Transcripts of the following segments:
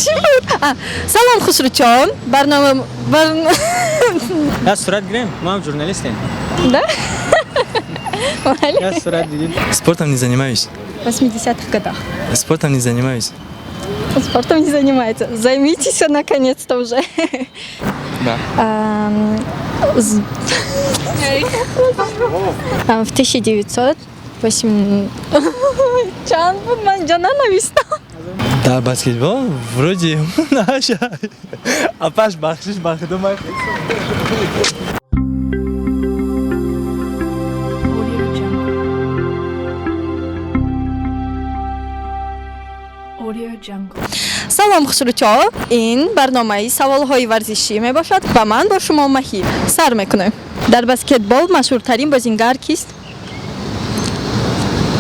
چی بود؟ سلام خسروچان برنامه یا صورت گریم ما هم журналистим. Да? Я صورت دیدیم. Спортом не занимаюсь. В 80-х годах. Спортом не занимаюсь. Спортом не занимается. Займитесь наконец-то уже. Да. З- В 1908... Can bundan cana нависна. Да, баскетбол вроде наша. А паш бахшиш бахдумай. салом хусручо ин барномаи саволҳои варзишӣ мебошад ва ман бо шумо маҳир сар мекунем. Дар баскетбол машҳуртарин бозингар кист?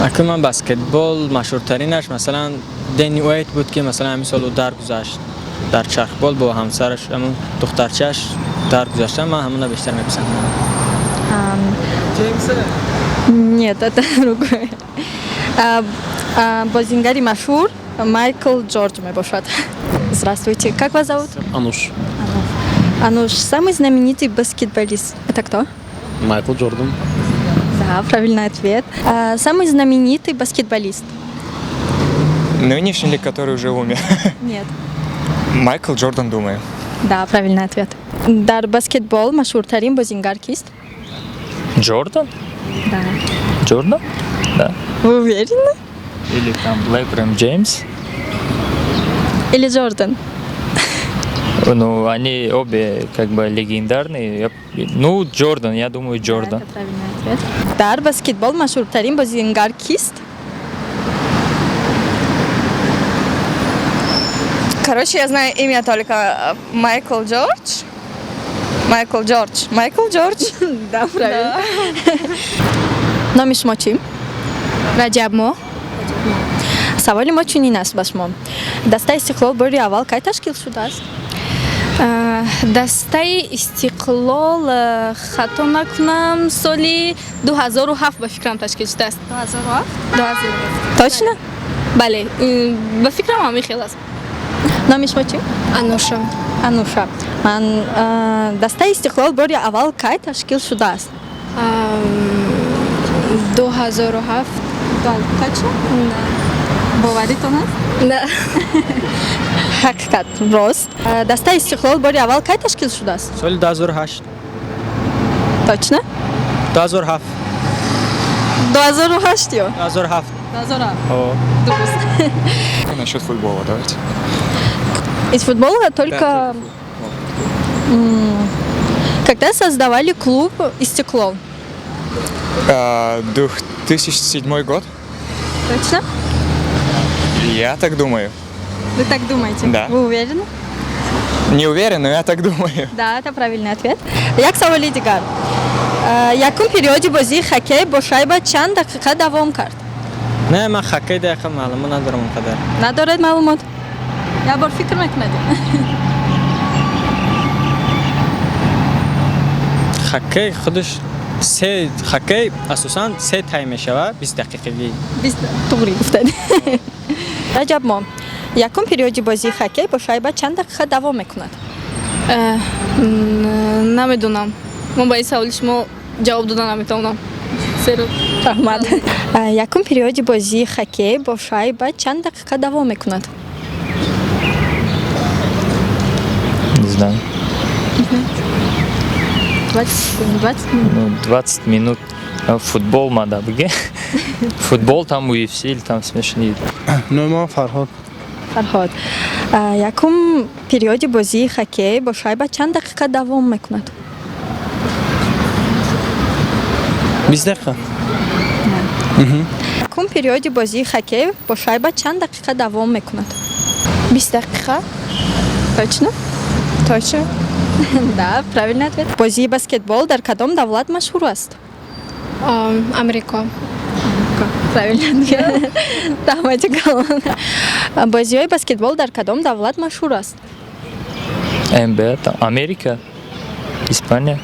اکنون من بسکتبال مشهورترینش مثلا دنی وایت بود که مثلا همین سال درگذشت در چرخبال با همسرش همون دخترچه‌اش درگذشتن من همون بیشتر میپسندم. Нет, это другое. Бозингари машҳур Майкл Джордж мебошад. Здравствуйте, как вас зовут? Ануш. Ануш, самый знаменитый баскетболист. Это кто? Майкл Джордан. Да, правильный ответ. Самый знаменитый баскетболист. Нынешний ли, который уже умер? Нет. Майкл Джордан, думаю. Да, правильный ответ. Дар баскетбол машҳуртарин бозингар кист? Джордан? Да. Джордан? Да. Вы уверены? Или там Леброн Джеймс? Или Джордан? Ну, они обе как бы легендарные. Ну, Джордан, я думаю, Джордан. Да, это правильный ответ. Дар баскетбол машҳуртарин бозингар кист? Короче, я знаю имя только Майкл Джордж. Майкл Джордж. Майкл Джордж. Да, правильно. Номи шумо чӣ? Раҷабмо. Саволи мо чунин аст ба шумо. Дастаи Истиқлол бори аввал кай ташкил шудааст? Дастаи Истиқлол хато накунам соли 2007 ба фикрам ташкил шудааст. 2007? 2007. Точно? Бале, ба фикрам ҳамин хел аст. Номи шумо чӣ? Ануша. Ануша. Ман дастаи Истиқлол бори аввал кай ташкил шудааст? 2007. Точно? Боваритон аст? Да. ҳақиқат рост. Дастаи Истиқлол бори аввал кай ташкил шудааст? سال 2008 Точно? 2007 2008 ё? 2007 2007. О, Дуруст. Насчет футбола, давайте. Из футбола только... Когда создавали клуб «Истеклол»? 2007 год? Точно? Я так думаю. Вы так думаете? Да. Вы уверены? Не уверен, но я так думаю. Да, это правильный ответ. Як саволи дигар. Якум периоди бозии хоккей бо шайба чанд дақиқа давом кард? نه من خکی دقیقا معلومه ندارم اونقدر. Надоред маълумот? Я бор фикр мекунадим. خکی خودش سه خکی اساساً سه تایم میشود 20 دقیقگی. 20 тугри гуфтади. Раҷаб мо. Якум периоди бозии хоккей бо шайба чанд дақиқа давом мекунад? Намедонам. Мо ба ин саволи шумо ҷавоб дода наметавонам. Раҳмат. Якум периоди бозии хоккей бо шайба чанд дақиқа давом мекунад? Не знаю. 20 минут. Ну, 20 минут. Футбол мада бige. Футбол там UFC или там смешные. Нома Фарход. Фарход. Якум периоди бозии хоккей бо шайба чанд дақиқа давом мекунад? 20 дақиқа. Якум периоди бозии хоккей бо шайба чанд дақиқа давом мекунад? 20 дақиқа. Точно? Точно. Да, правильный ответ. Бозии баскетбол дар кадом давлат машҳур аст? Америка. Правильный ответ. Давайте галон. Бозиёи баскетбол дар кадом давлат машҳур аст? НБА, там Америка, Испания,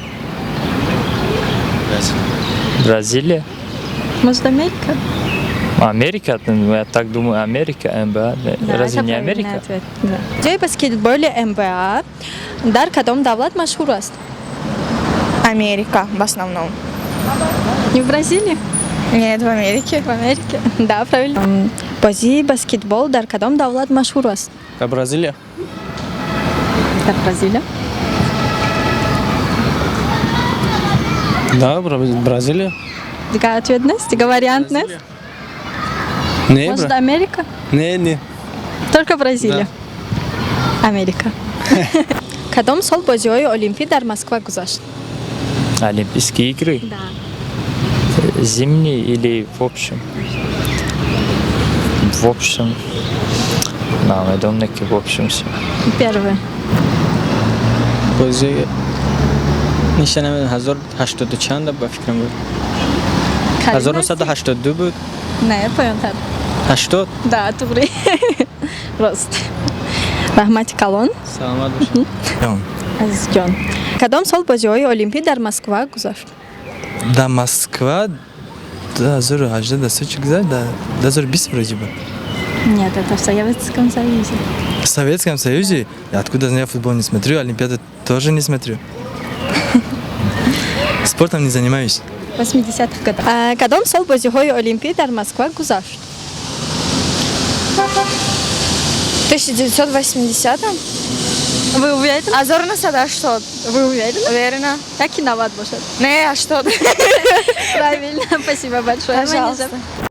Бразилия. Может, Америка? Америка, ну, я так думаю, Америка, НБА. Да, Разве это не правильный Америка? ответ. Да. Джей баскетболе НБА дар кадом давлат машхур аст? Америка в основном. Не в Бразилии? Нет, в Америке. В Америке? Да, правильно. Бази баскетбол дар кадом давлат машхур аст? Бразилия. Дар Бразилия? Да, Бразилия. Дига ответ нет? Дига вариант нет? Не, Может, Америка? не. Только Бразилия. Америка. Кадом сол бозиҳои олимпӣ дар Москва гузашт? Олимпийские игры? Да. Зимние или в общем? В общем. Да, я думаю, в общем все. Первый. بازی نیشه نمیدونم 1082 چنده با فکرم بود 1982 بود Не, поёнтар. 80 Да, туғри. Рост. Раҳмати калон. سلامت باشید Азизҷон. Кадом сол бозиҳои олимпӣ дар Москва гузашт? Да, Москва. Да, 2018, да, Сочи, да, 2020 вроде бы. Нет, это в Советском Союзе. В Советском Союзе? Я откуда знаю, футбол не смотрю, Олимпиады тоже не смотрю. Спортом не занимаюсь. 80-х годах. Кадом сол бозиҳои олимпӣ дар Москва гузашт? 1980-м? Вы уверены? А Зорна Сада что? Вы уверены? Уверена? Так и нават бошад. Не, а что? Правильно, спасибо большое. Пожалуйста. Манижа.